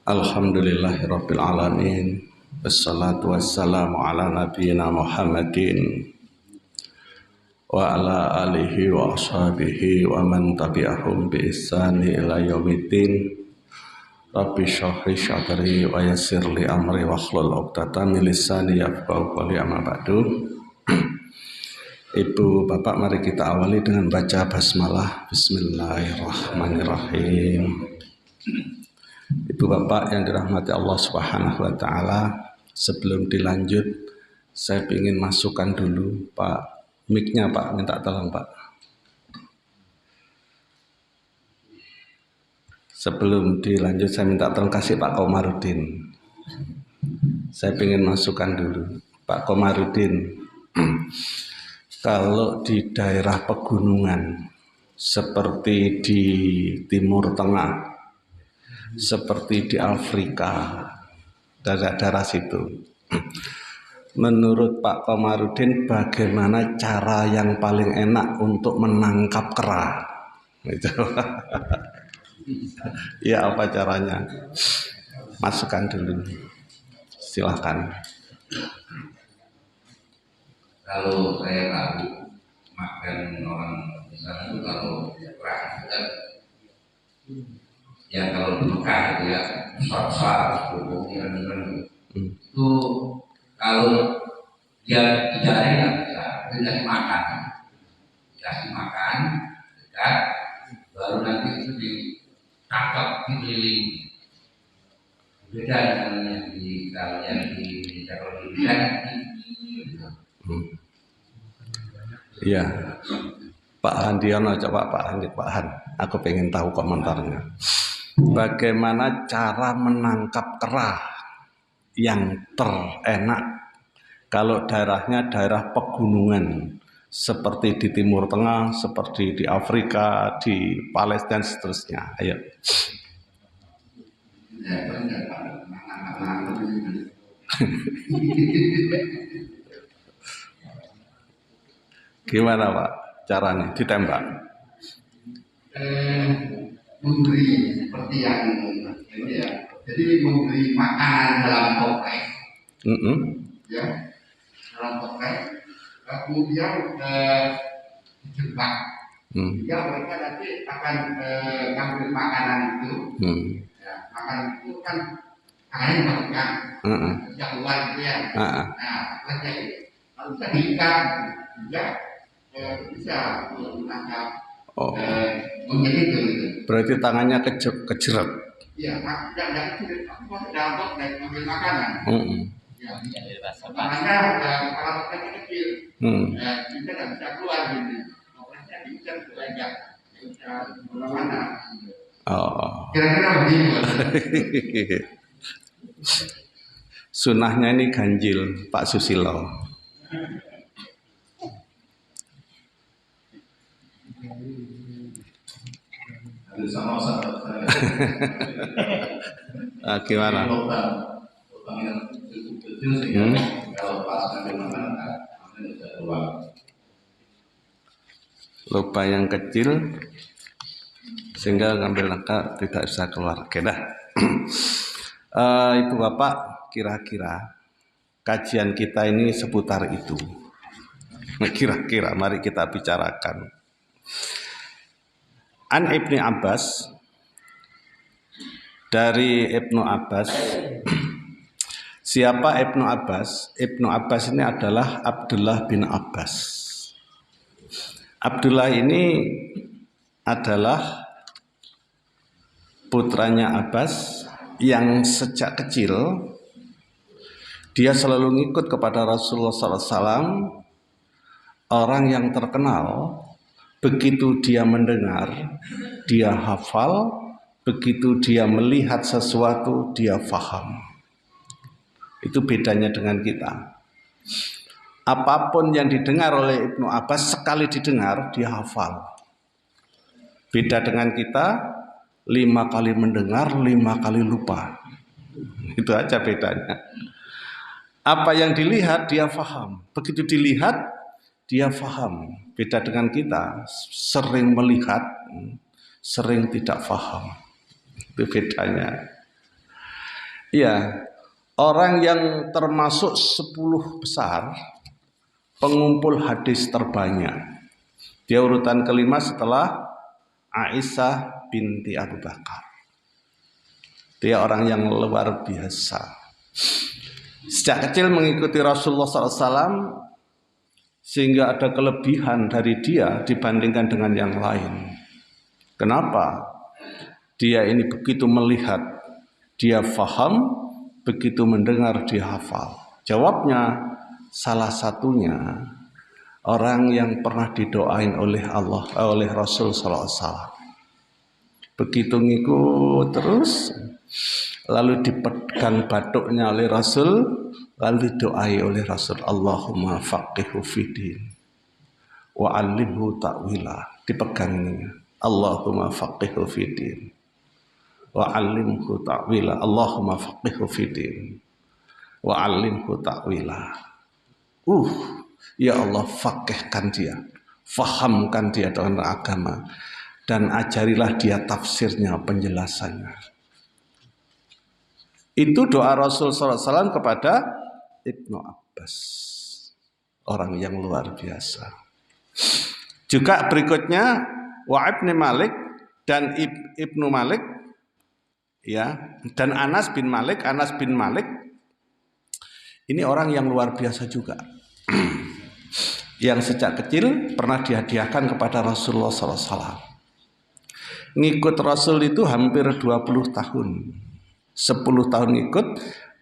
Alhamdulillahirabbil alamin. Wassalatu wassalamu ala nabiyyina Muhammadin wa ala alihi wa ashabihi wa man tabi'ahum bi ihsani ila yaumiddin. Rabbi shrah li sadri wa yassir li amri wahlul 'uqdatam min lisani yafqahu qawli, amma ba'du. Ibu bapak, mari kita awali dengan baca basmalah. Bismillahirrahmanirrahim. Ibu bapak yang dirahmati Allah Subhanahu wa taala, sebelum dilanjut saya ingin masukkan dulu Pak mic-nya, Pak, minta tolong Pak. Sebelum dilanjut saya minta tolong kasih Pak Komarudin. Saya ingin masukkan dulu Pak Komarudin. Kalau di daerah pegunungan seperti di Timur Tengah, seperti di Afrika, daerah-daerah situ, menurut Pak Komarudin bagaimana cara yang paling enak untuk menangkap kera? Itu. Ya, apa caranya? Masukkan dulu. Silahkan. Kalau saya tahu makan orang misalnya itu kalau keras kan, ya kalau di Mekah itu ya besar bubuknya itu kalau dia tidak enak ya dikasih makan dekat, baru nanti itu ditangkap dikelilingi. Beda dengan di kalau yang di Iya, Pak Handiono, coba Pak Han, aku pengen tahu komentarnya. Bagaimana cara menangkap kera yang terenak kalau daerahnya daerah pegunungan seperti di Timur Tengah, seperti di Afrika, di Palestina dan seterusnya. Ayo. Gimana Pak caranya ditembak? Memberi seperti yang ini ya. Jadi memberi makanan dalam topeng, ya, dalam topeng. Kemudian dijebak. Ya, mereka nanti akan ngambil makanan itu. Ya, makanan itu kan tangannya masukkan, yang luar itu ya. Nah, selesai. Lalu bisa diikat, juga bisa menangkap. Berarti tangannya kejeret. Iya, tidak kejeret, tapi masuk dalam topeng mengambil makanan. Ya, tangannya kalau kecil, kita tidak bisa keluar gini. Topengnya bisa belajar, bisa kemana-mana. Kira-kira begitu. Sunahnya ini ganjil, Pak Susilo. Sama sahabat saya. Gimana? Lupa yang kecil sehingga ngambil langkah tidak bisa keluar. Oke dah. Ibu bapak, kira-kira kajian kita ini seputar itu. Kira-kira mari kita bicarakan. An Ibnu Abbas, dari Ibnu Abbas. Siapa Ibnu Abbas? Ibnu Abbas ini adalah Abdullah bin Abbas. Abdullah ini adalah putranya Abbas yang sejak kecil dia selalu ngikut kepada Rasulullah SAW, orang yang terkenal. Begitu dia mendengar, dia hafal. Begitu dia melihat sesuatu, dia faham. Itu bedanya dengan kita. Apapun yang didengar oleh Ibnu Abbas, sekali didengar, dia hafal. Beda dengan kita, 5 kali mendengar, 5 kali lupa. Itu aja bedanya. Apa yang dilihat, dia faham. Begitu dilihat, dia faham. Beda dengan kita, sering melihat, sering tidak faham. Itu bedanya. Ya, orang yang termasuk 10 besar pengumpul hadis terbanyak. Dia urutan kelima setelah Aisyah binti Abu Bakar. Dia orang yang luar biasa. Sejak kecil mengikuti Rasulullah SAW sehingga ada kelebihan dari dia dibandingkan dengan yang lain. Kenapa? Dia ini begitu melihat, dia faham, begitu mendengar, dia hafal. Jawabnya, salah satunya orang yang pernah didoain oleh Allah, oleh Rasul SAW. Begitu ngikut terus, lalu dipegang batuknya oleh Rasul, lalu didoai oleh Rasul, Allahumma faqihu fiddin wa 'allimhu ta'wila. Dipegang ini, Allahumma faqihu fiddin wa 'allimhu ta'wila. Allahumma faqihu fiddin wa 'allimhu ta'wila. Ya Allah, faqihkan dia, fahamkan dia dengan agama, dan ajarilah dia tafsirnya, penjelasannya. Itu doa Rasul SAW kepada Ibnu Abbas, orang yang luar biasa. Juga berikutnya Wa'ab bin Malik dan Ibnu Malik, ya, dan Anas bin Malik. Anas bin Malik ini orang yang luar biasa juga, yang sejak kecil pernah dihadiahkan kepada Rasulullah SAW. Ngikut Rasul itu hampir 20 tahun. 10 tahun ngikut,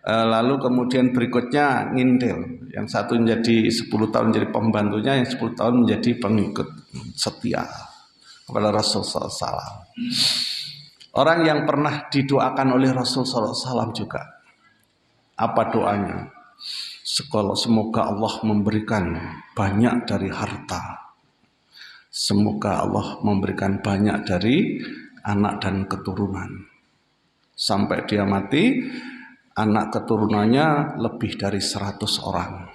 lalu kemudian berikutnya ngintil. Yang satu menjadi 10 tahun menjadi pembantunya, yang 10 tahun menjadi pengikut setia kepada Rasul SAW. Orang yang pernah didoakan oleh Rasul SAW juga. Apa doanya? Semoga Allah memberikan banyak dari harta. Semoga Allah memberikan banyak dari anak dan keturunan. Sampai dia mati, anak keturunannya lebih dari 100 orang.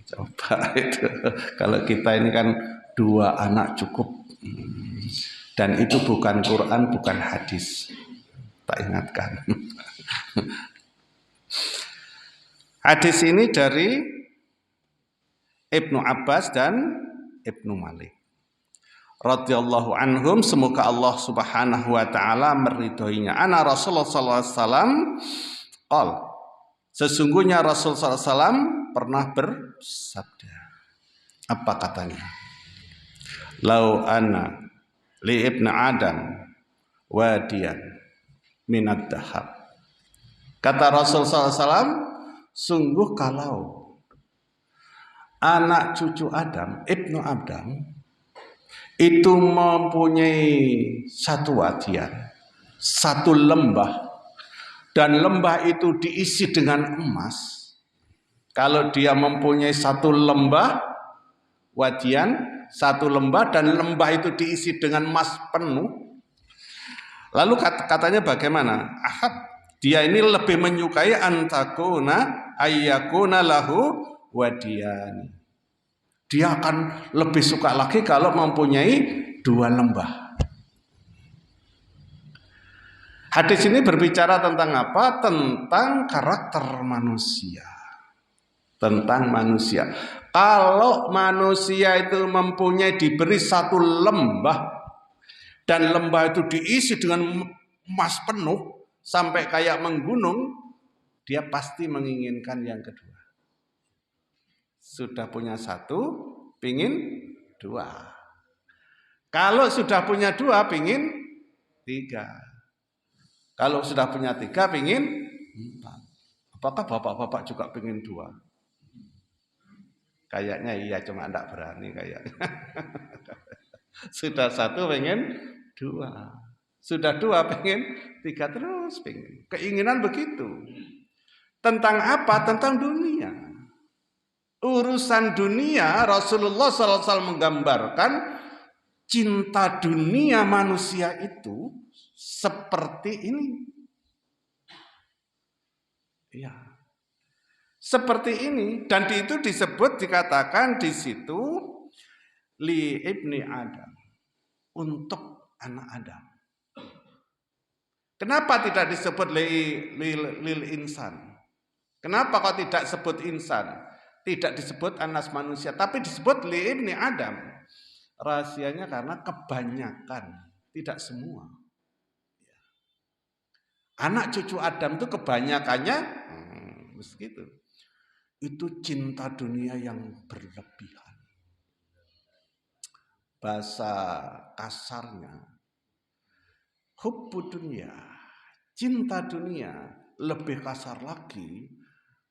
Coba itu, kalau kita ini kan 2 anak cukup. Dan itu bukan Quran, bukan hadis. Tak ingatkan. Hadis ini dari Ibnu Abbas dan Ibnu Malik radhiyallahu anhum, semoga Allah Subhanahu wa taala meridhoinya. Ana Rasulullah sallallahu alaihi wasallam qol, sesungguhnya Rasul sallallahu alaihi wasallam pernah bersabda. Apa katanya? Lau anna li ibni Adam wadiyan minad dahab. Kata Rasul sallallahu alaihi wasallam, sungguh kalau anak cucu Adam, Ibnu Adam, itu mempunyai satu wadian, satu lembah, dan lembah itu diisi dengan emas. Kalau dia mempunyai satu lembah, wadian, satu lembah, dan lembah itu diisi dengan emas penuh, lalu katanya bagaimana? Ahad, dia ini lebih menyukai antakuna ayyakuna lahu wadian. Dia akan lebih suka lagi kalau mempunyai 2 lembah. Hadis ini berbicara tentang apa? Tentang karakter manusia. Tentang manusia. Kalau manusia itu mempunyai, diberi satu lembah, dan lembah itu diisi dengan emas penuh sampai kayak menggunung, dia pasti menginginkan yang kedua. Sudah punya 1, pingin 2. Kalau sudah punya 2, pingin 3. Kalau sudah punya 3, pingin 4. Apakah bapak-bapak juga pingin 2? Kayaknya iya, cuma enggak berani kayaknya. Sudah 1, pingin 2. Sudah 2, pingin 3 terus pingin. Keinginan begitu. Tentang apa? Tentang dunia. Urusan dunia, Rasulullah SAW menggambarkan cinta dunia manusia itu seperti ini. Ya, seperti ini. Dan itu disebut, dikatakan di situ li ibni Adam, untuk anak Adam. Kenapa tidak disebut lil insan? Kenapa kok tidak sebut insan? Tidak disebut anas manusia, tapi disebut li ibni Adam. Rahasianya karena kebanyakan, tidak semua. Anak cucu Adam itu kebanyakannya begitu. Itu cinta dunia yang berlebihan. Bahasa kasarnya, hubbu dunia, cinta dunia. Lebih kasar lagi,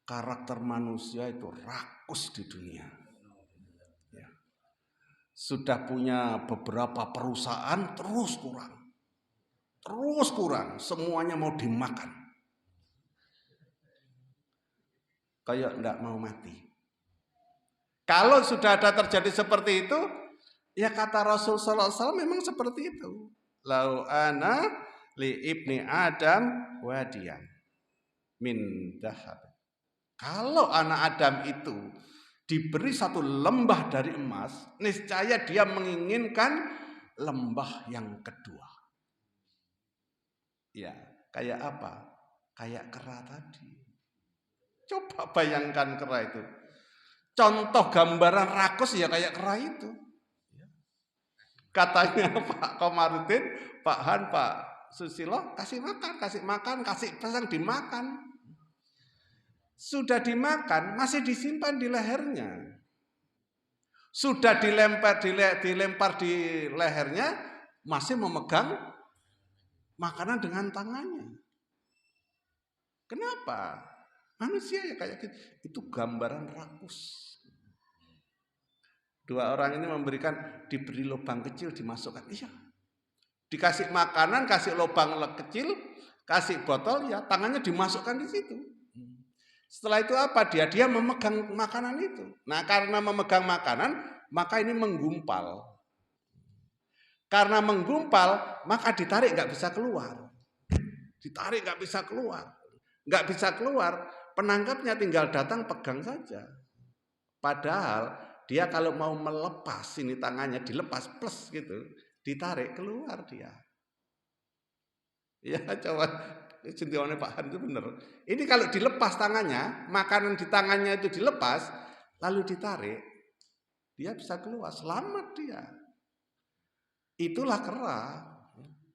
karakter manusia itu rakus di dunia. Ya. Sudah punya beberapa perusahaan, terus kurang, semuanya mau dimakan. Kayak enggak mau mati. Kalau sudah ada terjadi seperti itu, ya kata Rasul sallallahu alaihi wasallam memang seperti itu. Lau ana li ibni Adam wadiyan min dahab. Kalau anak Adam itu diberi satu lembah dari emas, niscaya dia menginginkan lembah yang kedua. Ya, kayak apa? Kayak kera tadi. Coba bayangkan kera itu. Contoh gambaran rakus ya kayak kera itu. Katanya Pak Komarudin, Pak Han, Pak Susilo, kasih makan, kasih pesan dimakan. Sudah dimakan, masih disimpan di lehernya. Sudah dilempar di lehernya, masih memegang makanan dengan tangannya. Kenapa? Manusia ya kayak gitu. Itu gambaran rakus. Dua orang ini diberi lubang kecil, dimasukkan. Iya. Dikasih makanan, kasih lubang kecil, kasih botol, ya tangannya dimasukkan di situ. Setelah itu apa? Dia memegang makanan itu. Nah, karena memegang makanan, maka ini menggumpal. Karena menggumpal, maka ditarik nggak bisa keluar. Ditarik nggak bisa keluar. Nggak bisa keluar, penangkapnya tinggal datang pegang saja. Padahal dia kalau mau melepas ini tangannya dilepas plus gitu, ditarik keluar dia. Ya coba sentione Pak Han itu benar. Ini kalau dilepas tangannya, makanan di tangannya itu dilepas, lalu ditarik, dia bisa keluar, selamat dia. Itulah kera.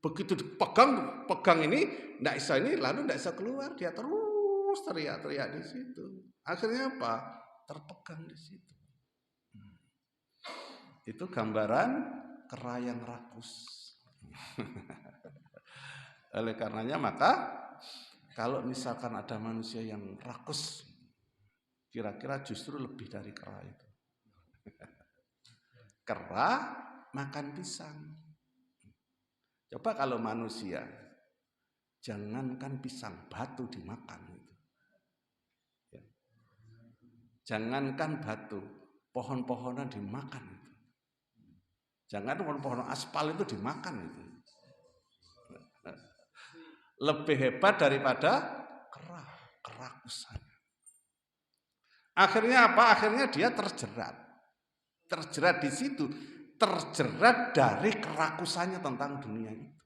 Begitu pegang ini, nggak bisa ini, lalu nggak bisa keluar, dia terus teriak-teriak di situ. Akhirnya apa? Terpegang di situ. Itu gambaran kera yang rakus. Oleh karenanya maka kalau misalkan ada manusia yang rakus, kira-kira justru lebih dari kera itu. Kera makan pisang. Coba kalau manusia, jangankan pisang, batu dimakan itu. Ya. Jangankan batu, pohon-pohonan dimakan itu. Jangan pohon-pohon aspal itu dimakan itu. Lebih hebat daripada kerakusan. Akhirnya apa? Akhirnya dia terjerat. Terjerat di situ, terjerat dari kerakusannya tentang dunia itu.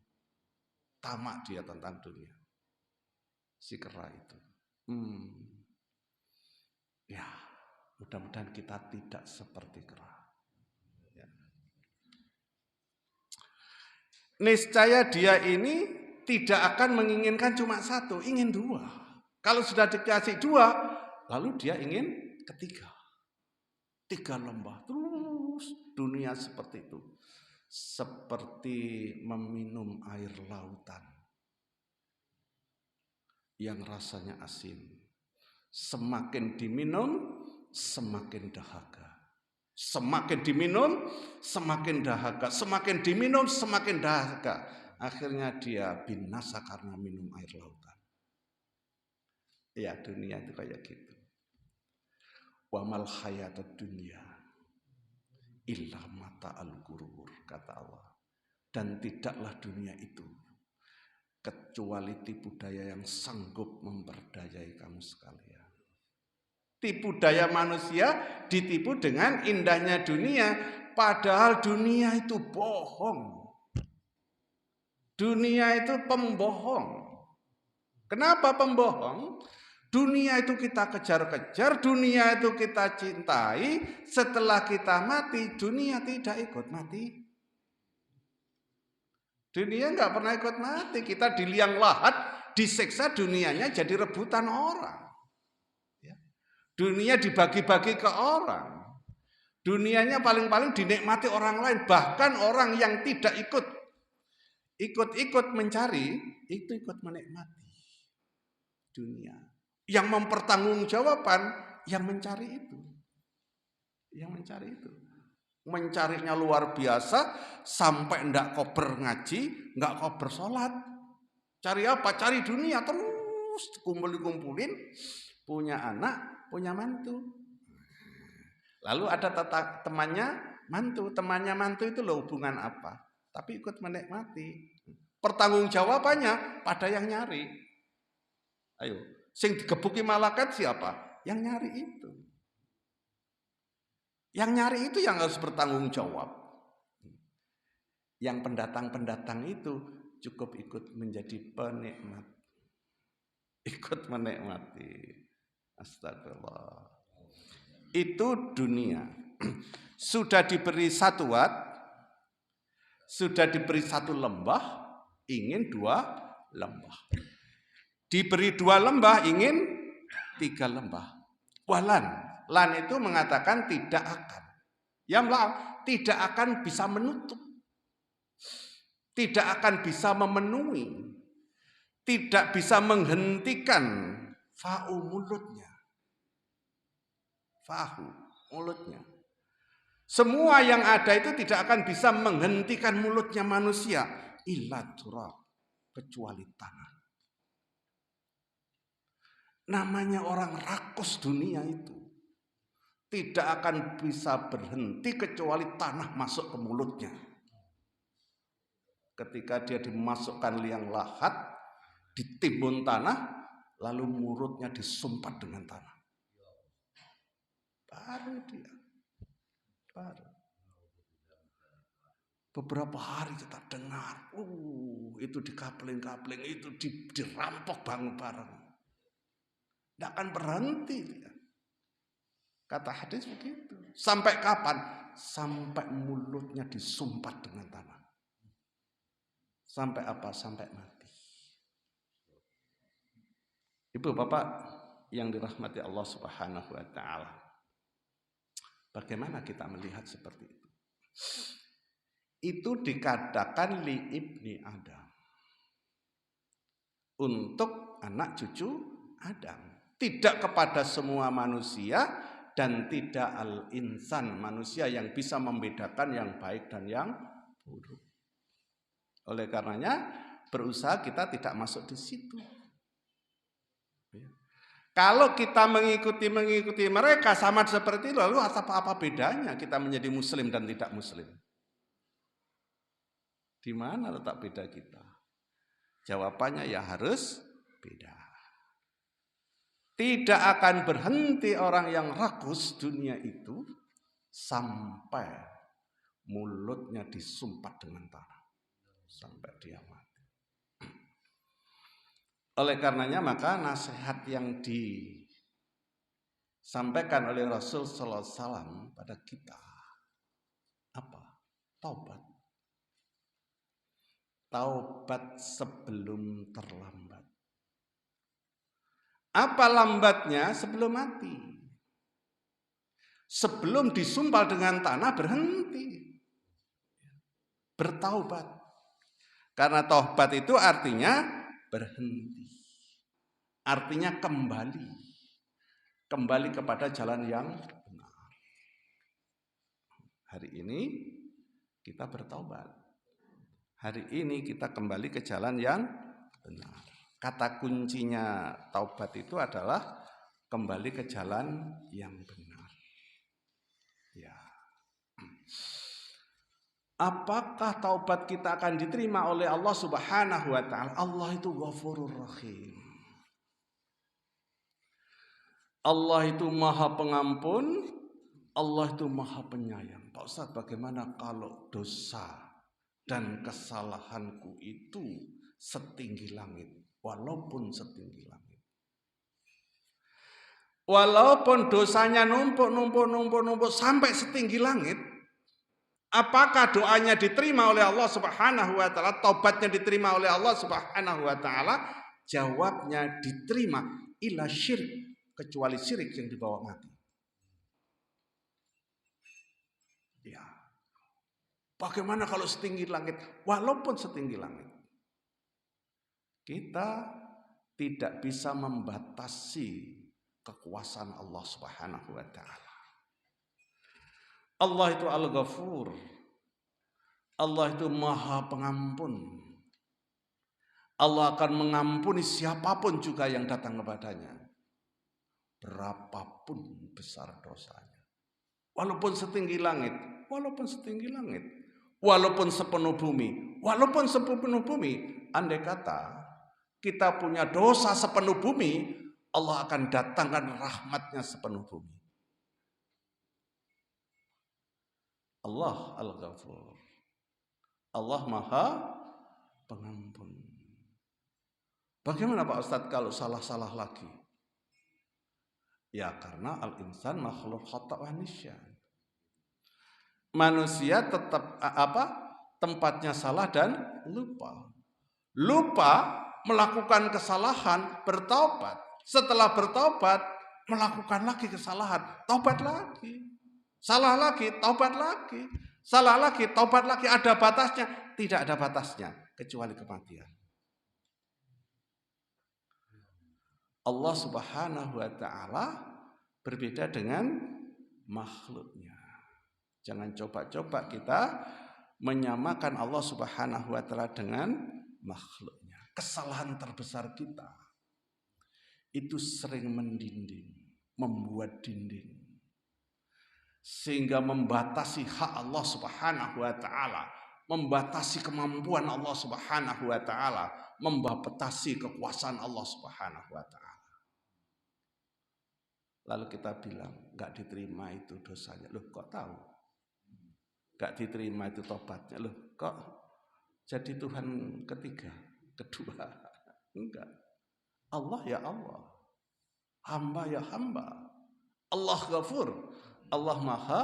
Tamak dia tentang dunia. Si kera itu. Ya, mudah-mudahan kita tidak seperti kera. Ya. Niscaya dia ini tidak akan menginginkan cuma satu, ingin dua. Kalau sudah dikasih dua, lalu dia ingin ketiga. 3 lembah, terus dunia seperti itu. Seperti meminum air lautan yang rasanya asin. Semakin diminum, semakin dahaga. Semakin diminum, semakin dahaga. Semakin diminum, semakin dahaga. Akhirnya dia binasa karena minum air lautan. Ya, dunia itu kayak gitu. Wa mal hayatud dunya illa mata'al ghurur, kata Allah. Dan tidaklah dunia itu kecuali tipu daya yang sanggup memperdayai kamu sekalian. Tipu daya manusia ditipu dengan indahnya dunia, padahal dunia itu bohong. Dunia itu pembohong. Kenapa pembohong? Dunia itu kita kejar-kejar, dunia itu kita cintai. Setelah kita mati, dunia tidak ikut mati. Dunia nggak pernah ikut mati. Kita di liang lahat, disiksa, dunianya jadi rebutan orang. Dunia dibagi-bagi ke orang. Dunianya paling-paling dinikmati orang lain. Bahkan orang yang tidak ikut mencari, itu ikut menikmati dunia. Yang mempertanggungjawabkan yang mencari itu. Mencarinya luar biasa, sampai ndak kober ngaji, nggak kober sholat. Cari apa? Cari dunia terus, kumpulin, punya anak, punya mantu. Lalu ada temannya mantu itu loh hubungan apa? Tapi ikut menikmati. Pertanggungjawabannya pada yang nyari. Ayo, sing digebuki malaikat siapa? Yang nyari itu. Yang nyari itu yang harus bertanggung jawab. Yang pendatang-pendatang itu cukup ikut menjadi penikmat. Ikut menikmati. Astagfirullah. Itu dunia. Sudah diberi satu wat, sudah diberi satu lembah, ingin 2 lembah. Diberi 2 lembah, ingin 3 lembah. Walan. Lan itu mengatakan tidak akan. Yang tidak akan bisa menutup. Tidak akan bisa memenuhi. Tidak bisa menghentikan fa'u mulutnya. Fa'u mulutnya. Semua yang ada itu tidak akan bisa menghentikan mulutnya manusia. Illa turab. Kecuali tanah. Namanya orang rakus dunia itu. Tidak akan bisa berhenti kecuali tanah masuk ke mulutnya. Ketika dia dimasukkan liang lahat, ditimbun tanah, lalu mulutnya disumpat dengan tanah. Baru dia. Beberapa hari kita dengar, itu dikapling-kapling, itu dirampok bareng-bareng. Tidak akan berhenti dia. Kata hadis begitu. Sampai kapan? Sampai mulutnya disumpat dengan tanah. Sampai apa? Sampai mati. Ibu bapak yang dirahmati Allah Subhanahu wa ta'ala. Bagaimana kita melihat seperti itu? Itu dikatakan li ibni Adam. Untuk anak cucu Adam. Tidak kepada semua manusia. Dan tidak al-insan, manusia yang bisa membedakan yang baik dan yang buruk. Oleh karenanya berusaha kita tidak masuk di situ. Kalau kita mengikuti mereka sama seperti itu, lalu apa bedanya kita menjadi muslim dan tidak muslim? Di mana letak beda kita? Jawabannya ya harus beda. Tidak akan berhenti orang yang rakus dunia itu sampai mulutnya disumpat dengan tanah. Sampai dia mati. Oleh karenanya maka nasihat yang disampaikan oleh Rasul sallallahu alaihi wasallam pada kita apa? Taubat. Taubat sebelum terlambat. Apa lambatnya? Sebelum mati. Sebelum disumpal dengan tanah berhenti. Bertaubat. Karena taubat itu artinya berhenti. Artinya kembali. Kembali kepada jalan yang benar. Hari ini kita bertaubat. Hari ini kita kembali ke jalan yang benar. Kata kuncinya taubat itu adalah kembali ke jalan yang benar. Ya. Apakah taubat kita akan diterima oleh Allah Subhanahu wa ta'ala? Allah itu Ghafurur Rahim. Allah itu Maha Pengampun, Allah itu Maha Penyayang. Pak Ustadz, bagaimana kalau dosa dan kesalahanku itu setinggi langit, walaupun setinggi langit. Walaupun dosanya numpuk sampai setinggi langit, apakah doanya diterima oleh Allah Subhanahu wa taala, taubatnya diterima oleh Allah Subhanahu wa taala? Jawabnya diterima, ila syirik, kecuali syirik yang dibawa mati. Ya. Bagaimana kalau setinggi langit? Walaupun setinggi langit, kita tidak bisa membatasi kekuasaan Allah Subhanahu wa taala. Allah itu Al-Ghafur. Allah itu Maha Pengampun. Allah akan mengampuni siapapun juga yang datang kepadanya, berapapun besar dosanya. Walaupun setinggi langit, walaupun setinggi langit, walaupun sepenuh bumi, walaupun sepenuh bumi. Andai kata kita punya dosa sepenuh bumi, Allah akan datangkan rahmatnya sepenuh bumi. Allah Al-Ghafur. Allah Maha Pengampun. Bagaimana Pak Ustadz kalau salah-salah lagi? Ya karena al-insan makhluk khata' wa nisyan. Manusia tetap tempatnya salah dan lupa. Lupa melakukan kesalahan, bertaubat. Setelah bertaubat, melakukan lagi kesalahan, taubat lagi. Salah lagi, taubat lagi. Salah lagi, taubat lagi. Ada batasnya? Tidak ada batasnya, kecuali kematian. Allah Subhanahu wa taala berbeda dengan makhluknya. Jangan coba-coba kita menyamakan Allah Subhanahu wa taala dengan makhluknya. Kesalahan terbesar kita itu sering mendinding, membuat dinding, sehingga membatasi hak Allah Subhanahu wa taala, membatasi kemampuan Allah Subhanahu wa taala, membatasi kekuasaan Allah Subhanahu wa taala. Lalu kita bilang, enggak diterima itu dosanya. Loh, kok tahu? Enggak diterima itu tobatnya. Loh, kok jadi Tuhan ketiga, kedua? Enggak. Allah ya Allah. Hamba ya hamba. Allah Ghafur. Allah Maha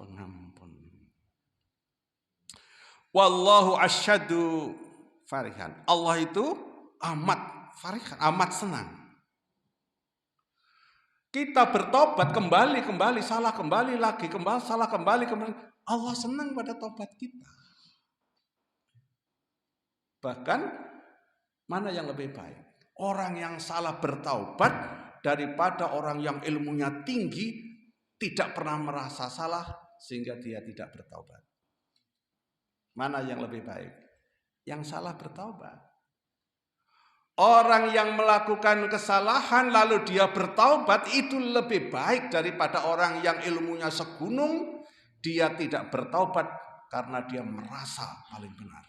Pengampun. Wallahu asyadu farihan. Allah itu amat farihan, amat senang. Kita bertobat kembali, salah kembali lagi, salah kembali. Allah senang pada tobat kita. Bahkan mana yang lebih baik? Orang yang salah bertaubat daripada orang yang ilmunya tinggi tidak pernah merasa salah sehingga dia tidak bertaubat. Mana yang lebih baik? Yang salah bertaubat. Orang yang melakukan kesalahan lalu dia bertaubat itu lebih baik daripada orang yang ilmunya segunung, dia tidak bertaubat karena dia merasa paling benar.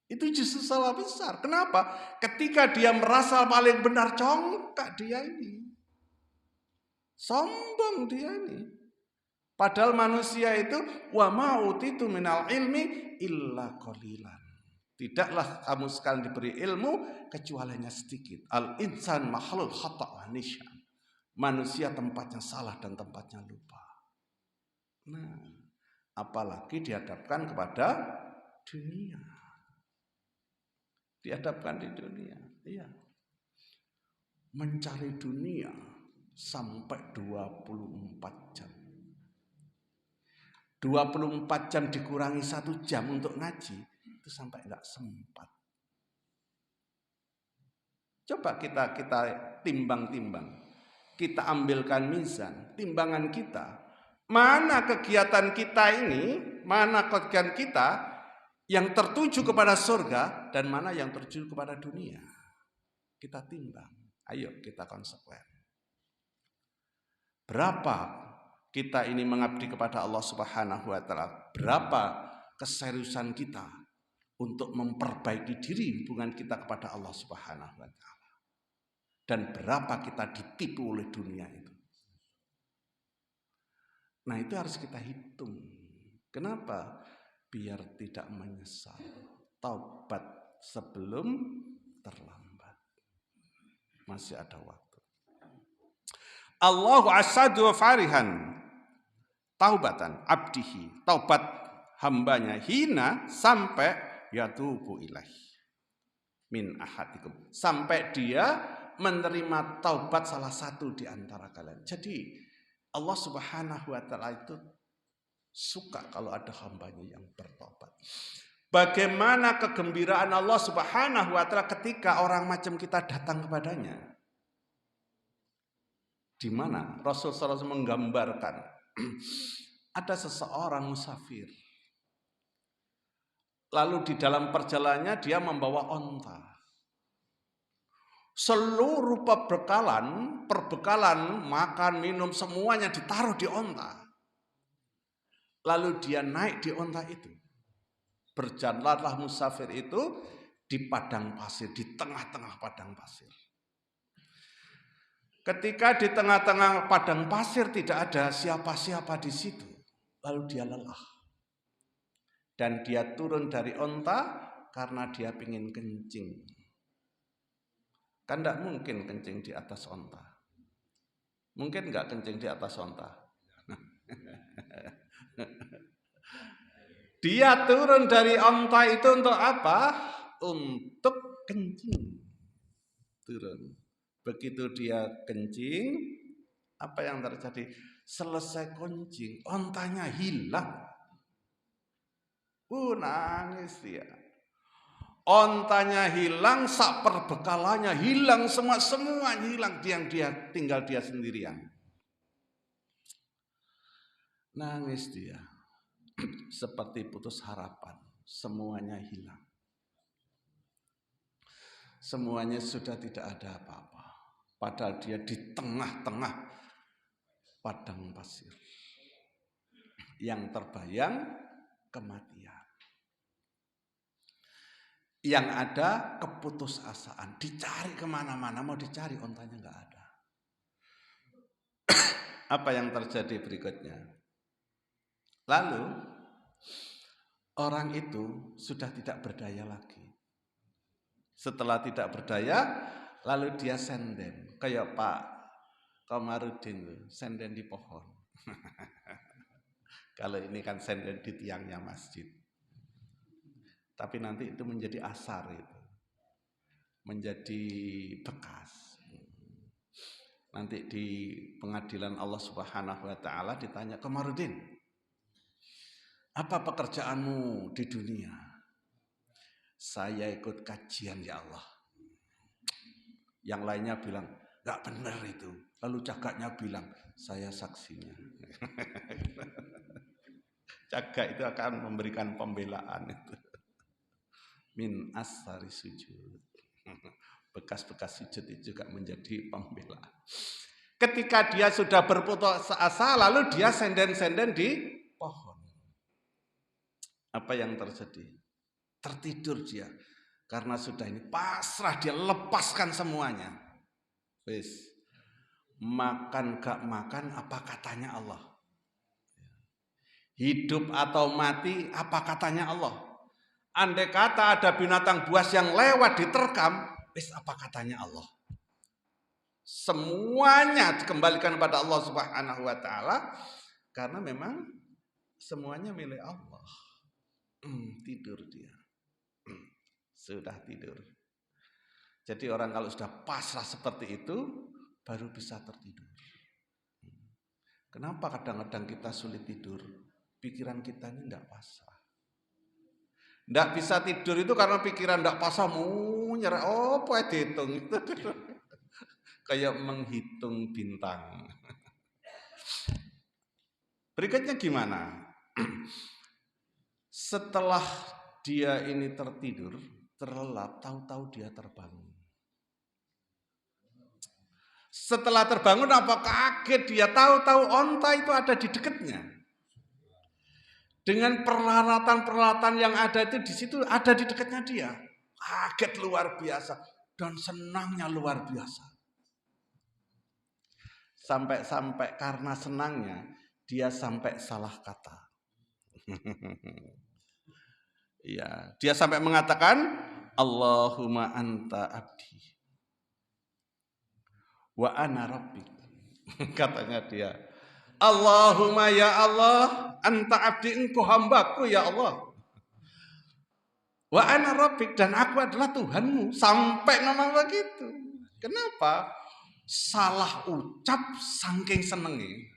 Itu justru salah besar. Kenapa? Ketika dia merasa paling benar, congkak dia ini. Sombong dia ini. Padahal manusia itu wa ma'utitu minal ilmi illa qalilan. Tidaklah kamu sekalian diberi ilmu kecuali hanya sedikit. Al-insan makhluk khata' wa nisyan. Manusia tempatnya salah dan tempatnya lupa. Nah, apalagi dihadapkan kepada dunia. Dihadapkan di dunia. Iya. Mencari dunia sampai 24 jam. 24 jam dikurangi 1 jam untuk ngaji. Itu sampai enggak sempat. Coba kita timbang-timbang. Kita ambilkan mizan, timbangan kita. Mana kegiatan kita ini, mana kegiatan kita yang tertuju kepada surga dan mana yang tertuju kepada dunia. Kita timbang. Ayo kita konsekuen. Berapa kita ini mengabdi kepada Allah Subhanahu wa taala? Berapa keseriusan kita untuk memperbaiki diri hubungan kita kepada Allah Subhanahu wa taala. Dan berapa kita ditipu oleh dunia itu. Nah, itu harus kita hitung. Kenapa? Biar tidak menyesal. Taubat sebelum terlambat. Masih ada waktu. Allahu asyadu farihan taubatan abdihi, taubat hambanya hina sampai yatubu ilaih min ahadikum, sampai dia menerima taubat salah satu di antara kalian. Jadi Allah Subhanahu wa taala itu suka kalau ada hambanya yang bertobat. Bagaimana kegembiraan Allah Subhanahu wa taala ketika orang macam kita datang kepadanya. Di mana Rasulullah SAW menggambarkan ada seseorang musafir. Lalu di dalam perjalanannya dia membawa onta. Seluruh perbekalan, makan, minum, semuanya ditaruh di onta. Lalu dia naik di onta itu. Berjalanlah musafir itu di padang pasir, di tengah-tengah padang pasir. Ketika di tengah-tengah padang pasir tidak ada siapa-siapa di situ, lalu dia lelah. Dan dia turun dari onta karena dia ingin kencing. Kan tidak mungkin kencing di atas onta. Mungkin nggak kencing di atas onta? Dia turun dari onta itu untuk apa? Untuk kencing. Turun. Begitu dia kencing, apa yang terjadi? Selesai kencing, ontanya hilang. Nangis dia. Ontanya hilang, sak perbekalannya hilang, semuanya hilang, dia tinggal dia sendirian. Nangis dia. Seperti putus harapan, semuanya hilang. Semuanya sudah tidak ada apa-apa. Padahal dia di tengah-tengah padang pasir. Yang terbayang kematian. Yang ada keputusasaan. Dicari kemana-mana, mau dicari ontanya nggak ada. Apa yang terjadi berikutnya? Lalu orang itu sudah tidak berdaya lagi. Setelah tidak berdaya, lalu dia senden. Kayak Pak Komarudin, senden di pohon. Kalau ini kan senden di tiangnya masjid. Tapi nanti itu menjadi asar itu. Menjadi bekas. Nanti di pengadilan Allah Subhanahu wa taala ditanya, Komarudin, apa pekerjaanmu di dunia? Saya ikut kajian ya Allah. Yang lainnya bilang, gak benar itu. Lalu cagaknya bilang, saya saksinya. Cagak itu akan memberikan pembelaan itu. Min asari sujud. Bekas-bekas sujud itu juga menjadi pembelaan. Ketika dia sudah berputus asa, lalu dia senden-senden di pohon. Apa yang terjadi? Tertidur dia. Karena sudah ini pasrah, dia lepaskan semuanya. Wis. Makan gak makan, apa katanya Allah? Hidup atau mati, apa katanya Allah? Andai kata ada binatang buas yang lewat diterkam, wis apa katanya Allah? Semuanya dikembalikan kepada Allah Subhanahu wa taala karena memang semuanya milik Allah. Tidur dia. Sudah tidur. Jadi orang kalau sudah pasrah seperti itu baru bisa tertidur. Kenapa kadang-kadang kita sulit tidur? Pikiran kita ini tidak pasrah. Tidak bisa tidur itu karena pikiran tidak pasrah, mau nyerah. Oh, poe dihitung itu. Kayak menghitung bintang. Berikutnya gimana? Setelah dia ini tertidur, terlelap, tahu-tahu dia terbangun. Setelah terbangun apa kaget dia, tahu-tahu onta itu ada di dekatnya. Dengan peralatan-peralatan yang ada itu di situ ada di dekatnya dia. Kaget luar biasa dan senangnya luar biasa. Sampai-sampai karena senangnya dia sampai salah kata. Ya, dia sampai mengatakan Allahumma anta abdi wa ana rabbik. Katanya dia, Allahumma ya Allah, anta abdi, engkau hambaku ya Allah. Wa ana rabbik, dan aku adalah Tuhanmu. Sampai ngomong begitu. Kenapa? Salah ucap saking senengi.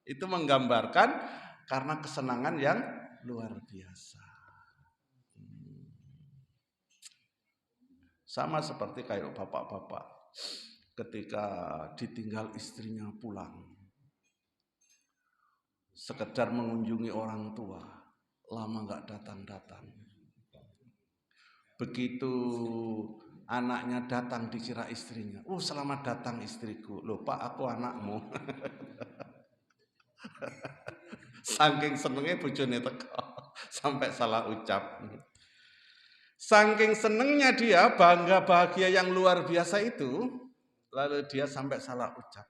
Itu menggambarkan karena kesenangan yang luar biasa. Sama seperti kayak bapak-bapak ketika ditinggal istrinya pulang, sekedar mengunjungi orang tua, lama nggak datang-datang. Begitu anaknya datang dikira istrinya, selamat datang istriku. Loh Pak, aku anakmu. Saking senengnya bojone teko sampai salah ucap. Saking senengnya dia, bangga bahagia yang luar biasa itu, lalu dia sampai salah ucap.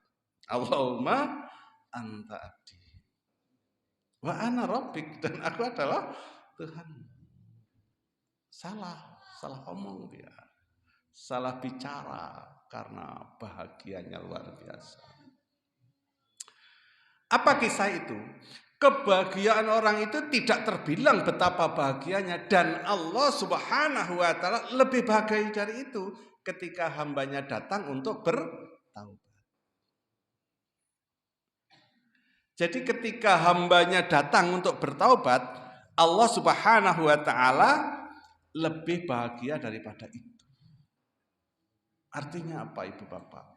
Allahumma anta abdi wa ana rabbik, dan aku adalah Tuhan. Salah omong dia. Salah bicara karena bahagianya luar biasa. Apa kisah itu? Kebahagiaan orang itu tidak terbilang betapa bahagianya, dan Allah Subhanahu wa taala lebih bahagia dari itu ketika hambanya datang untuk bertaubat. Jadi ketika hambanya datang untuk bertaubat, Allah Subhanahu wa taala lebih bahagia daripada itu. Artinya apa Ibu Bapak?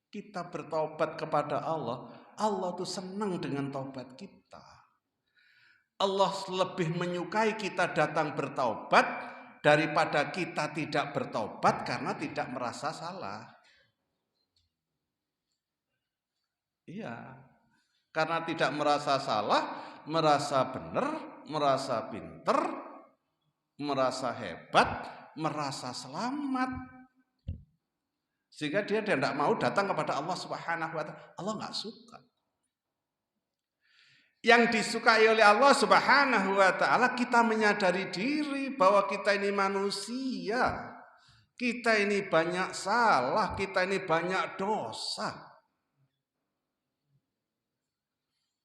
Kita bertaubat kepada Allah, Allah tuh senang dengan taubat kita. Allah lebih menyukai kita datang bertaubat daripada kita tidak bertaubat karena tidak merasa salah. Iya, karena tidak merasa salah, merasa benar, merasa pinter, merasa hebat, merasa selamat. Sehingga dia tidak mau datang kepada Allah Subhanahu wa taala. Allah nggak suka. Yang disukai oleh Allah Subhanahu wa taala, kita menyadari diri bahwa kita ini manusia. Kita ini banyak salah, kita ini banyak dosa.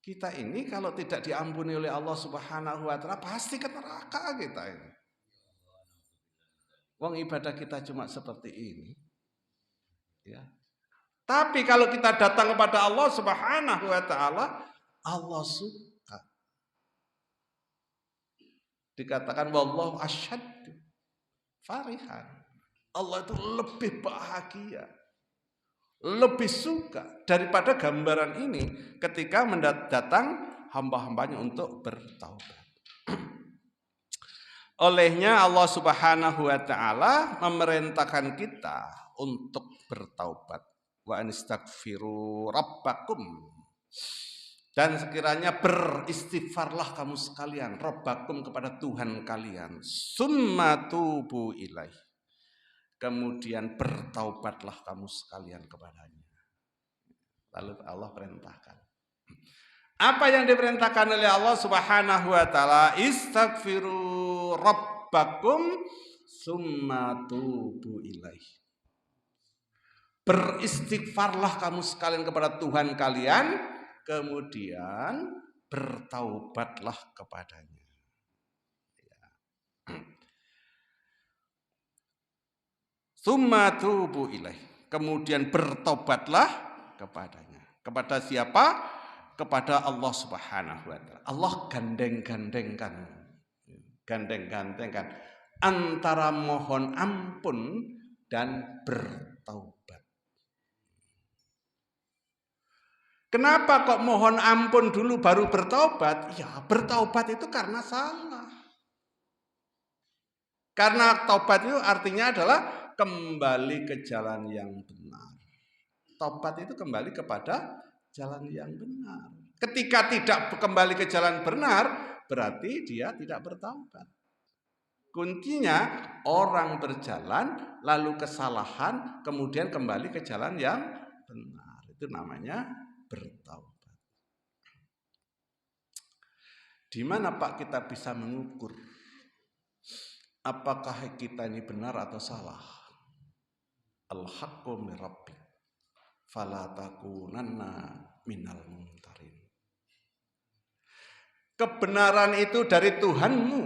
Kita ini kalau tidak diampuni oleh Allah Subhanahu wa taala pasti ke neraka kita ini. Wong ibadah kita cuma seperti ini. Ya. Tapi kalau kita datang kepada Allah Subhanahu wa taala, Allah suka. Dikatakan wallahu asyaddu farihan. Allah itu lebih bahagia, lebih suka daripada gambaran ini ketika datang hamba-hambanya untuk bertaubat. Olehnya Allah Subhanahu wa taala memerintahkan kita untuk bertaubat. Wa anistaghfiru rabbakum, dan sekiranya beristighfarlah kamu sekalian, rabbakum, kepada Tuhan kalian, summa tubu ilaih, kemudian bertaubatlah kamu sekalian kepadanya. Lalu Allah perintahkan. Apa yang diperintahkan oleh Allah Subhanahu wa taala? Istaghfiru rabbakum summa tubu ilaih. Beristighfarlah kamu sekalian kepada Tuhan kalian, kemudian bertaubatlah kepadanya. Summa tubu ilaih, kemudian bertobatlah kepadanya. Kepada siapa? Kepada Allah Subhanahu wa taala. Allah gandeng-gandengkan antara mohon ampun dan bertaubat. Kenapa kok mohon ampun dulu baru bertaubat? Ya, bertaubat itu karena salah. Karena taubat itu artinya adalah kembali ke jalan yang benar. Taubat itu kembali kepada jalan yang benar. Ketika tidak kembali ke jalan benar, berarti dia tidak bertaubat. Kuncinya orang berjalan lalu kesalahan, kemudian kembali ke jalan yang benar. Itu namanya bertaubat. Di mana Pak kita bisa mengukur apakah kita ini benar atau salah? Al-haqqu min rabbik fala takunanna minal mumtarin. Kebenaran itu dari Tuhanmu.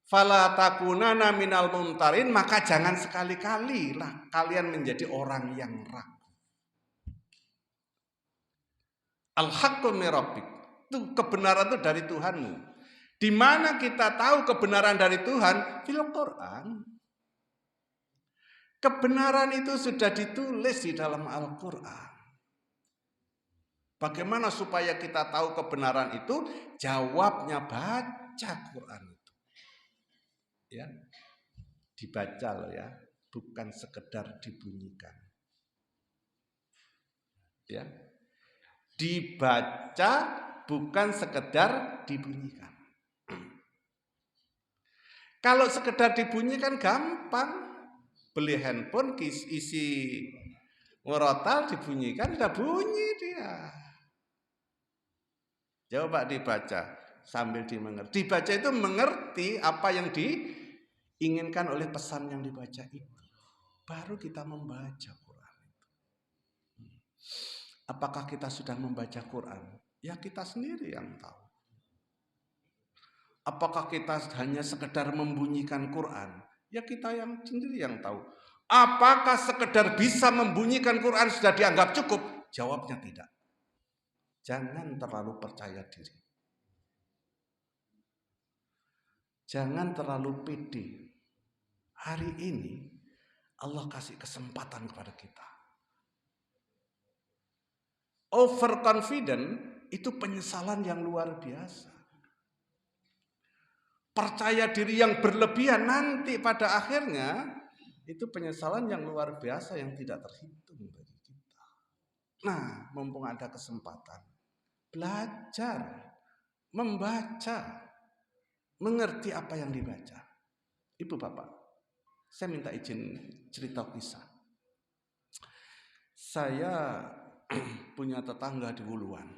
Fala takunanna minal mumtarin, maka jangan sekali-kali lah kalian menjadi orang yang ragu. Al-haqqu min rabbik. Itu kebenaran itu dari Tuhanmu. Di mana kita tahu kebenaran dari Tuhan? Fil Quran. Kebenaran itu sudah ditulis di dalam Al-Quran. Bagaimana supaya kita tahu kebenaran itu? Jawabnya baca Quran itu. Ya, dibaca loh ya, bukan sekedar dibunyikan. Ya, dibaca bukan sekedar dibunyikan. Kalau sekedar dibunyikan gampang. Beli handphone isi murotal dibunyikan sudah bunyi dia. Coba dibaca sambil dimengerti. Dibaca itu mengerti apa yang diinginkan oleh pesan yang dibaca itu. Baru kita membaca Quran itu. Apakah kita sudah membaca Quran? Ya kita sendiri yang tahu. Apakah kita hanya sekedar membunyikan Quran? Ya kita yang sendiri yang tahu. Apakah sekedar bisa membunyikan Quran sudah dianggap cukup? Jawabnya tidak. Jangan terlalu percaya diri. Jangan terlalu pede. Hari ini Allah kasih kesempatan kepada kita. Overconfident itu penyesalan yang luar biasa. Percaya diri yang berlebihan nanti pada akhirnya itu penyesalan yang luar biasa yang tidak terhitung bagi kita. Nah, mumpung ada kesempatan, belajar, membaca, mengerti apa yang dibaca. Ibu bapak, saya minta izin cerita kisah. Saya punya tetangga di Wuluan,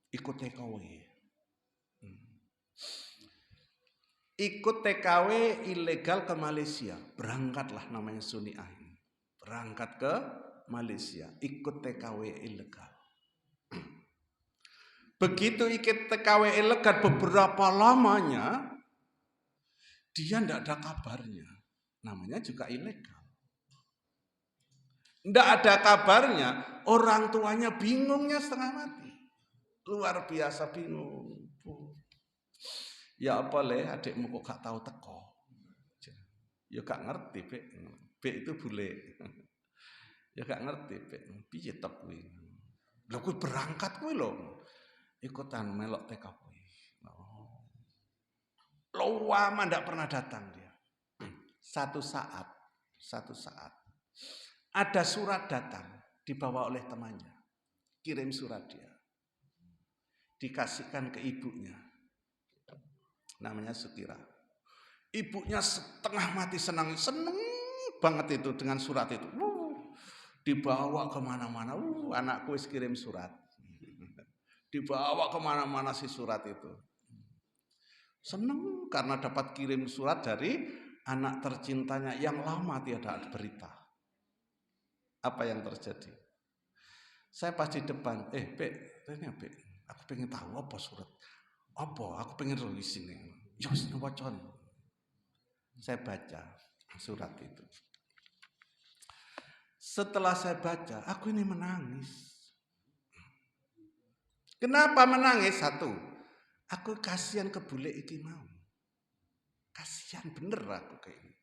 ikut TKW. Ikut TKW ilegal ke Malaysia. Berangkatlah namanya Suniah. Berangkat ke Malaysia. Ikut TKW ilegal. Begitu ikut TKW ilegal beberapa lamanya, dia tidak ada kabarnya. Namanya juga ilegal. Tidak ada kabarnya. Orang tuanya bingungnya setengah mati. Luar biasa bingung. Ya apa le adikmu kok gak tahu teko. Ya gak ngerti, Bek. Bek itu bule. Ya gak ngerti, Bek. Piye tek kuwi? Lha kuwi berangkat kuwi lho. Ikutan melok TK kuwi. Oh. Lama ndak pernah datang dia. Satu saat ada surat datang dibawa oleh temannya. Kirim surat dia. Dikasihkan ke ibunya. Namanya Sukira. Ibunya setengah mati senang banget itu dengan surat itu. Dibawa kemana-mana. Anakku wis kirim surat. Dibawa kemana-mana si surat itu. Senang karena dapat kirim surat dari anak tercintanya yang lama tiada berita. Apa yang terjadi? Saya pas di depan, Bek, aku pengen tahu apa surat. Apa? Aku pengen tulis ini. Yos wacon. Saya baca surat itu. Setelah saya baca, aku ini menangis. Kenapa menangis? Satu, aku kasihan ke bule iki mau. Kasihan bener aku kayak ini.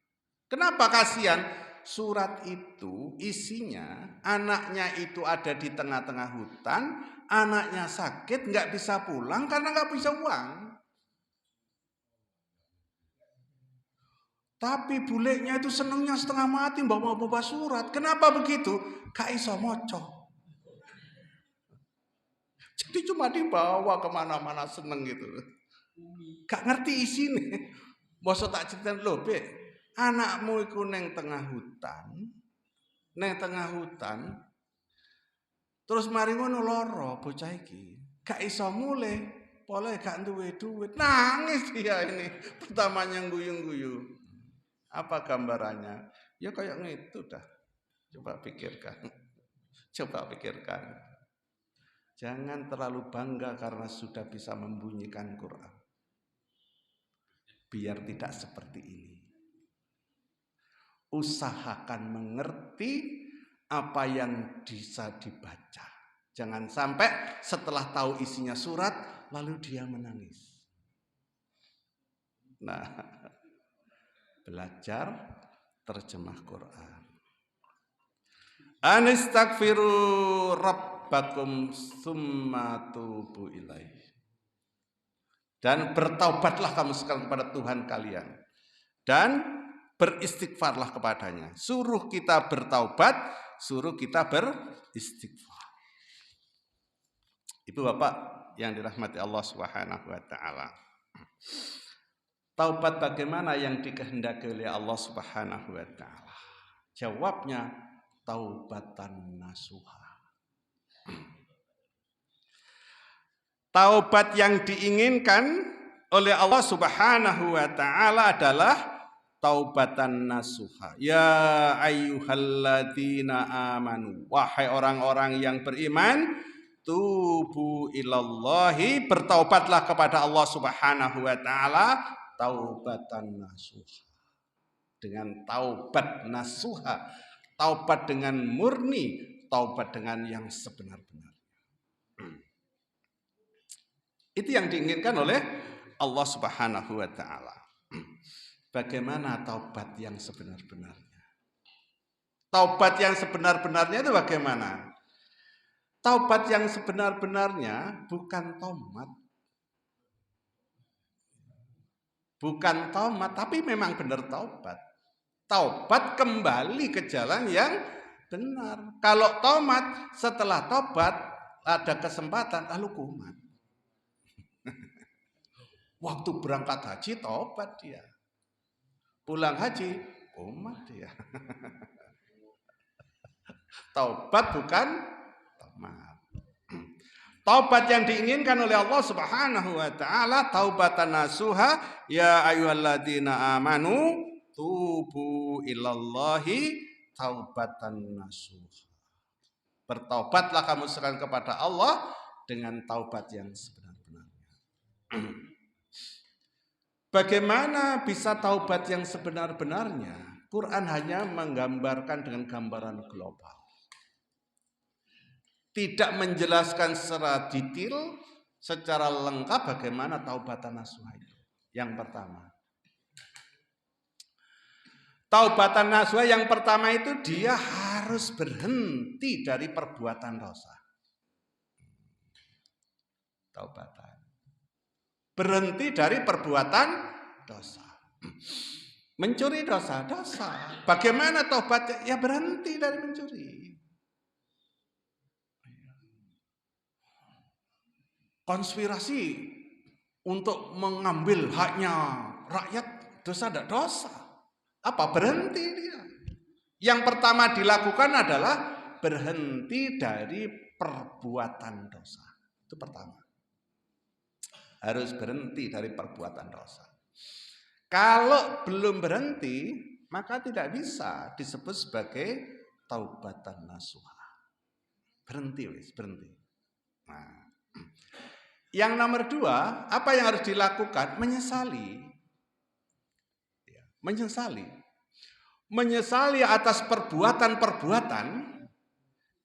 Kenapa kasihan? Surat itu isinya anaknya itu ada di tengah-tengah hutan, anaknya sakit nggak bisa pulang karena nggak bisa uang. Tapi bulenya itu senengnya setengah mati bawa surat. Kenapa begitu? Gak iso moco. Jadi cuma dibawa kemana-mana seneng gitu. Gak ngerti isinya. Masa tak ceritain lho, Bek. Anakmu iku neng tengah hutan. Terus mari ngono loro bocah iki. Gak iso mulih. Pole gak duwe duit, nangis dia ini. Pertamanya guyu-guyu. Apa gambarannya? Ya kayak gitu dah. Coba pikirkan. Coba pikirkan. Jangan terlalu bangga karena sudah bisa membunyikan Quran. Biar tidak seperti ini. Usahakan mengerti apa yang bisa dibaca. Jangan sampai setelah tahu isinya surat, lalu dia menangis. Nah, belajar terjemah Quran. Anistaghfiru rabbakum summa tubu ilaih. Dan bertaubatlah kamu sekalian kepada Tuhan kalian. Dan beristighfarlah kepadanya. Suruh kita bertaubat, suruh kita beristighfar. Ibu bapak yang dirahmati Allah Subhanahu wa taala. Taubat bagaimana yang dikehendaki oleh Allah Subhanahu wa taala? Jawabnya taubatan nasuha. Taubat yang diinginkan oleh Allah Subhanahu wa taala adalah taubatan nasuha. Ya ayyuhalladzina amanu, wahai orang-orang yang beriman, tubu ilallahi, bertaubatlah kepada Allah Subhanahu wa taala taubatan nasuha. Dengan taubat nasuha, taubat dengan murni, taubat dengan yang sebenar-benarnya. Itu yang diinginkan oleh Allah Subhanahu wa taala. Bagaimana taubat yang sebenar-benarnya? Taubat yang sebenar-benarnya itu bagaimana? Taubat yang sebenar-benarnya bukan tomat. Bukan tomat, tapi memang benar taubat. Taubat kembali ke jalan yang benar. Kalau tomat setelah taubat ada kesempatan lalu kumat. Waktu berangkat haji taubat dia. Pulang haji kumat dia. Taubat bukan tomat. Taubat yang diinginkan oleh Allah Subhanahu wa taala taubatan nasuha, ya ayyuhalladzina amanu tubu ilallahi taubatan nasuha. Bertaubatlah kamu sekalian kepada Allah dengan taubat yang sebenar-benarnya. Bagaimana bisa taubat yang sebenar-benarnya? Quran hanya menggambarkan dengan gambaran global. Tidak menjelaskan secara detail, secara lengkap bagaimana taubatan nasuha itu. Yang pertama. Taubatan nasuha yang pertama itu dia harus berhenti dari perbuatan dosa. Taubatan. Berhenti dari perbuatan dosa. Mencuri dosa. Bagaimana taubatnya? Ya berhenti dari mencuri. Konspirasi untuk mengambil haknya rakyat, dosa tidak dosa. Apa? Berhenti dia. Yang pertama dilakukan adalah berhenti dari perbuatan dosa. Itu pertama. Harus berhenti dari perbuatan dosa. Kalau belum berhenti, maka tidak bisa disebut sebagai taubatan nasuha. Berhenti. Nah, yang nomor dua, apa yang harus dilakukan? Menyesali. Menyesali atas perbuatan-perbuatan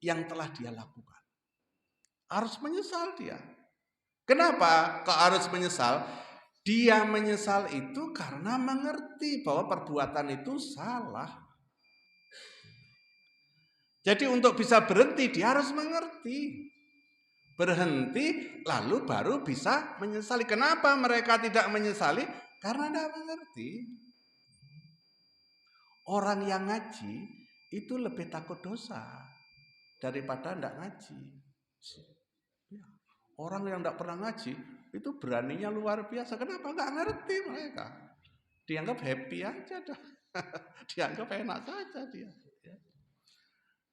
yang telah dia lakukan. Harus menyesal dia. Kenapa kok harus menyesal? Dia menyesal itu karena mengerti bahwa perbuatan itu salah. Jadi untuk bisa berhenti dia harus mengerti. Berhenti lalu baru bisa menyesali. Kenapa mereka tidak menyesali? Karena tidak mengerti. Orang yang ngaji itu lebih takut dosa daripada tidak ngaji. Orang yang tidak pernah ngaji itu beraninya luar biasa. Kenapa? Nggak ngerti mereka. Dianggap happy aja dah. Dianggap enak saja dia.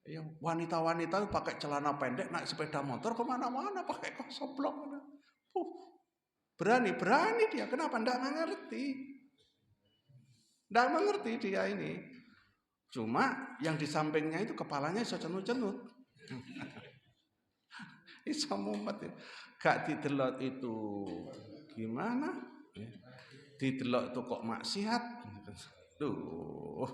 Ya, wanita-wanita pakai celana pendek naik sepeda motor kemana-mana pakai kos soblok. Berani dia. Kenapa? Tidak mengerti. Tidak mengerti dia ini. Cuma yang di sampingnya itu kepalanya iso cenut-cenut. Iso mumet. Gak didelok itu gimana? Didelok itu kok maksiat. Duh.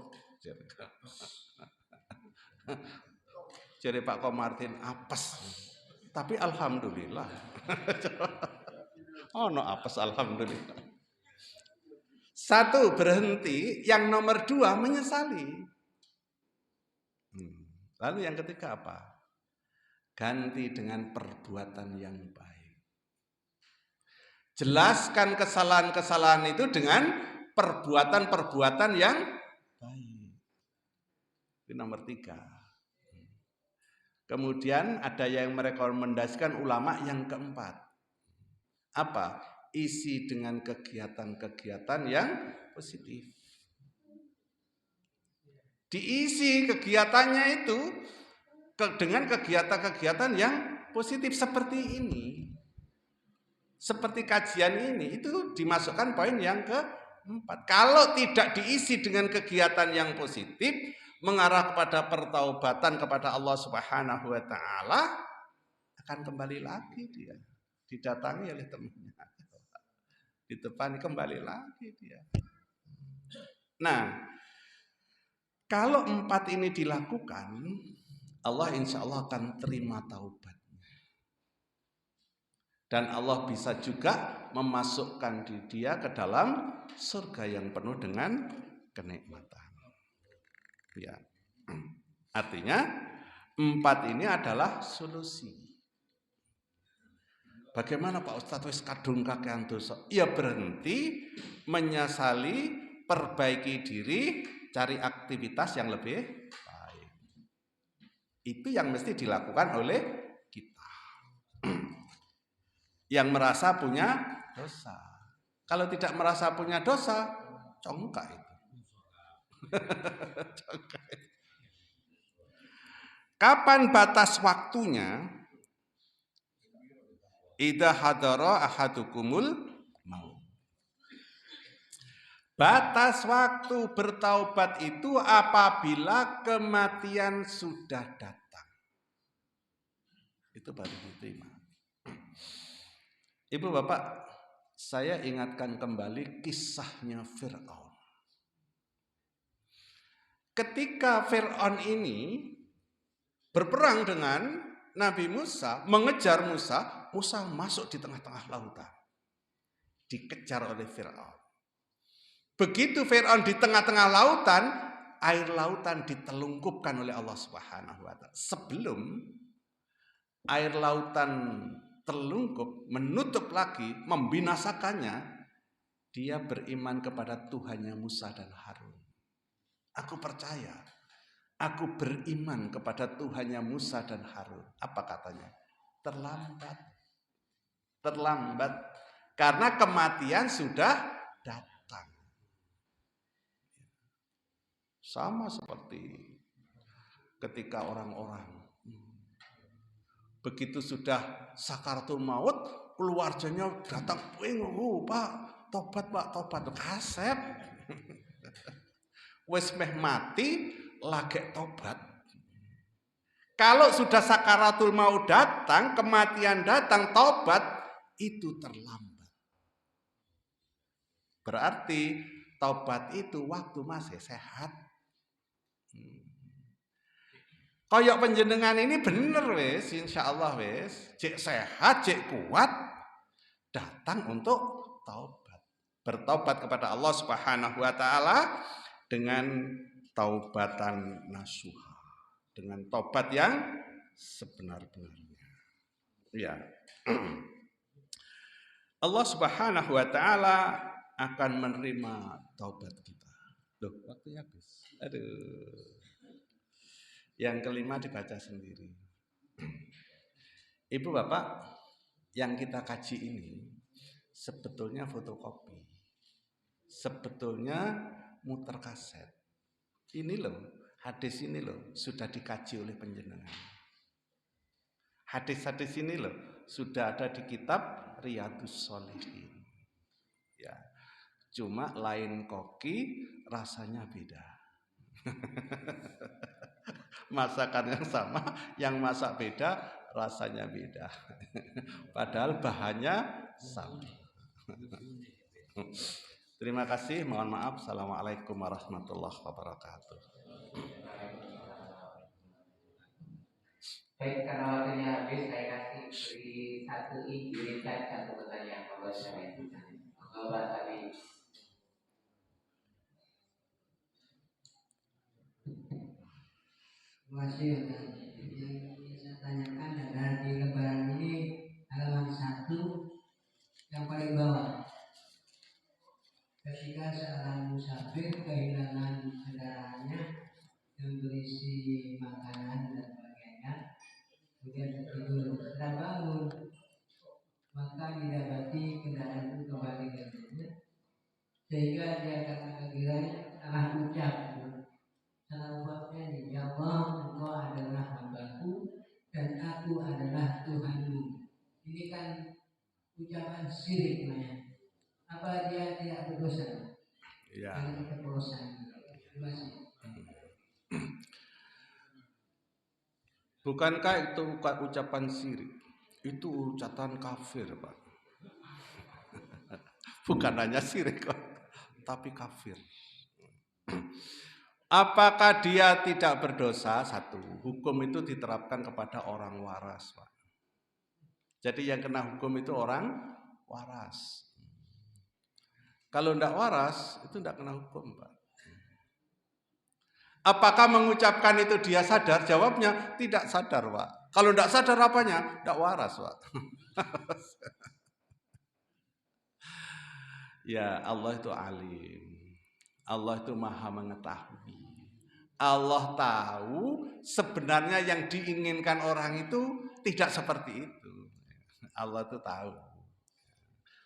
Jadi Pak Komartin apes. Tapi alhamdulillah. Oh no apes alhamdulillah. Satu berhenti, yang nomor dua menyesali. Lalu yang ketiga apa? Ganti dengan perbuatan yang baik. Jelaskan kesalahan-kesalahan itu dengan perbuatan-perbuatan yang baik. Itu nomor tiga. Kemudian ada yang merekomendasikan ulama yang keempat. Apa? Isi dengan kegiatan-kegiatan yang positif. Diisi kegiatannya itu dengan kegiatan-kegiatan yang positif seperti ini. Seperti kajian ini, itu dimasukkan poin yang keempat. Kalau tidak diisi dengan kegiatan yang positif, mengarah kepada pertaubatan kepada Allah Subhanahu wa taala, akan kembali lagi dia. Didatangi oleh temannya. Ditepani kembali lagi dia. Nah, kalau empat ini dilakukan, Allah insya Allah akan terima taubatnya. Dan Allah bisa juga memasukkan dia ke dalam surga yang penuh dengan kenikmatan. Ya. Artinya, empat ini adalah solusi. Bagaimana Pak Ustadz wis kadung kakean dosa? Ya berhenti, menyesali, perbaiki diri, cari aktivitas yang lebih baik. Itu yang mesti dilakukan oleh kita. Yang merasa punya dosa. Kalau tidak merasa punya dosa, congkak itu. Congkak itu. Kapan batas waktunya? Idza hadara ahadukumul maut. Batas waktu bertaubat itu apabila kematian sudah datang. Itu baru diterima. Ibu bapak, saya ingatkan kembali kisahnya Fir'aun. Ketika Fir'aun ini berperang dengan Nabi Musa, mengejar Musa, Musa masuk di tengah-tengah lautan. Dikejar oleh Fir'aun. Begitu Fir'aun di tengah-tengah lautan, air lautan ditelungkupkan oleh Allah Subhanahu wa taala. Sebelum air lautan terlungkup, menutup lagi, membinasakannya, dia beriman kepada Tuhannya Musa dan Harun. Aku percaya, aku beriman kepada Tuhannya Musa dan Harun. Apa katanya? Terlambat. Karena kematian sudah datang. Sama seperti ketika orang-orang begitu sudah sakaratul maut, keluarganya datang, Pak, tobat, kasep. Wis meh mati, lagi tobat. Kalau sudah sakaratul maut datang, kematian datang, tobat, itu terlambat. Berarti tobat itu waktu masih sehat. Koyok penjenengan ini bener wis, insyaallah wis, cek sehat, cek kuat, datang untuk taubat. Bertobat kepada Allah Subhanahu wa taala dengan taubatan nasuha, dengan tobat yang sebenar-benarnya. Ya. Allah Subhanahu wa taala akan menerima taubat kita. Loh, waktunya habis. Aduh. Yang kelima dibaca sendiri. Ibu bapak, yang kita kaji ini sebetulnya fotokopi. Sebetulnya muter kaset. Ini loh, hadis ini loh sudah dikaji oleh panjenengan. Hadis-hadis ini loh sudah ada di kitab Riyadhus Shalihin. Ya. Cuma lain koki rasanya beda. Masakan yang sama, yang masak beda, rasanya beda. Padahal bahannya sama. Terima kasih, mohon maaf. Assalamualaikum warahmatullahi wabarakatuh. Baik, karena waktunya habis, saya kasih beri satu unit dan satu pertanyaan kalau saya itu. Kalau tadi Terima kasih. Yang ingin saya tanyakan adalah di Lebaran ini halaman 1 yang paling bawah. Ketika seorang musafir kehilangan kendaraannya yang berisi makanan dan sebagainya, kemudian tertidur, setelah bangun, maka didapati kendaraan itu kembali ke rumahnya, sehingga dia akan akhirnya salah ucap. Salah ucapnya ini, ya Allah, Engkau adalah hambaku dan aku adalah Tuhanmu. Ini kan ucapan syirik namanya. Apa dia tidak berdosa? Ya. Karena keperluan. Terima kasih. Bukankah itu ucapan syirik? Itu ucapan kafir, Pak. Bukan hanya syirik, tapi kafir. Apakah dia tidak berdosa? Satu, hukum itu diterapkan kepada orang waras, Pak. Jadi yang kena hukum itu orang waras. Kalau tidak waras, itu tidak kena hukum, Pak. Apakah mengucapkan itu dia sadar? Jawabnya tidak sadar, Pak. Kalau tidak sadar apanya? Tidak waras, Pak. Ya, Allah itu alim. Allah itu maha mengetahui. Allah tahu sebenarnya yang diinginkan orang itu tidak seperti itu. Allah itu tahu.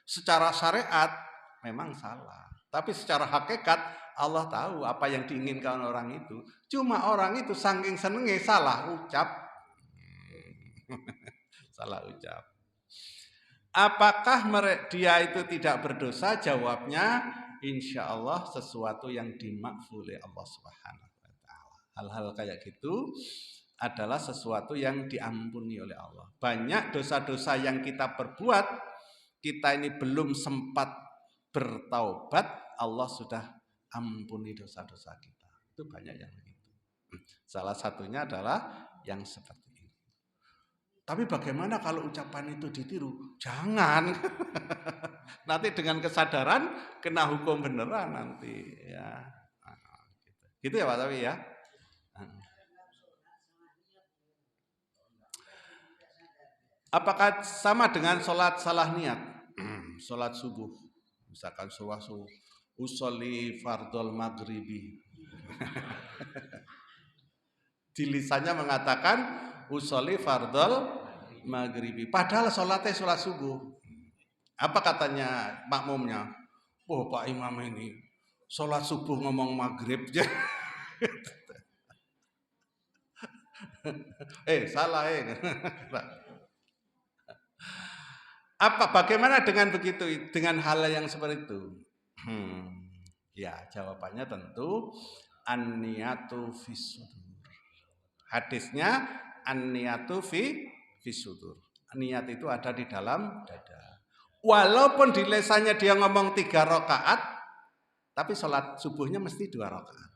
Secara syariat memang salah, tapi secara hakikat Allah tahu apa yang diinginkan orang itu. Cuma orang itu saking senengnya salah ucap. Salah ucap. Apakah dia itu tidak berdosa? Jawabnya insya Allah sesuatu yang dimaghfuri Allah Subhanahu wa Ta'ala. Hal-hal kayak gitu adalah sesuatu yang diampuni oleh Allah. Banyak dosa-dosa yang kita perbuat, kita ini belum sempat bertaubat, Allah sudah ampuni dosa-dosa kita. Itu banyak yang begitu. Salah satunya adalah yang seperti ini. Tapi bagaimana kalau ucapan itu ditiru? Jangan. Nanti dengan kesadaran kena hukum beneran nanti. Ya. Gitu ya Pak Tawi ya. Apakah sama dengan sholat salah niat? Sholat subuh. Misalkan sholat subuh. Usolli fardol maghribi. Di lisannya mengatakan usolli fardol maghribi. Padahal sholatnya sholat subuh. Apa katanya makmumnya? Oh Pak Imam ini sholat subuh ngomong maghrib. Salah Bagaimana dengan begitu? Dengan hal yang seperti itu? Ya, jawabannya tentu an-niyatu fis sudur. Hadisnya an-niyatu fis sudur. Niat itu ada di dalam dada. Walaupun di lesannya dia ngomong 3 rakaat, tapi sholat subuhnya mesti 2 rakaat.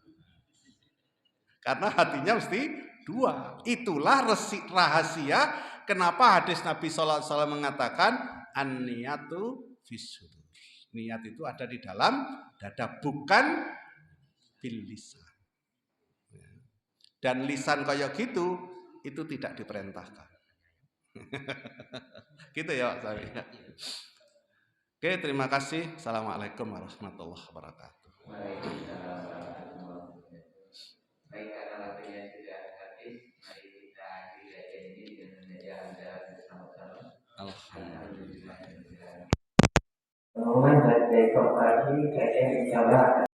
Karena hatinya mesti 2. Itulah rahasia kenapa hadis Nabi sallallahu alaihi wasallam mengatakan an-niyatu fis sudur. Niat itu ada di dalam dada, bukan bil lisan. Dan lisan kayak gitu itu tidak diperintahkan. Gitu ya Pak Sawi. Oke, terima kasih. Assalamualaikum warahmatullahi wabarakatuh. Waalaikumsalam warahmatullahi wabarakatuh. Baik, karena waktunya sudah habis, mari kita akhiri kajian ini dengan jalan-jalan bersama-sama. Alhamdulillah. Pengumuman dari pagi kajian insya Allah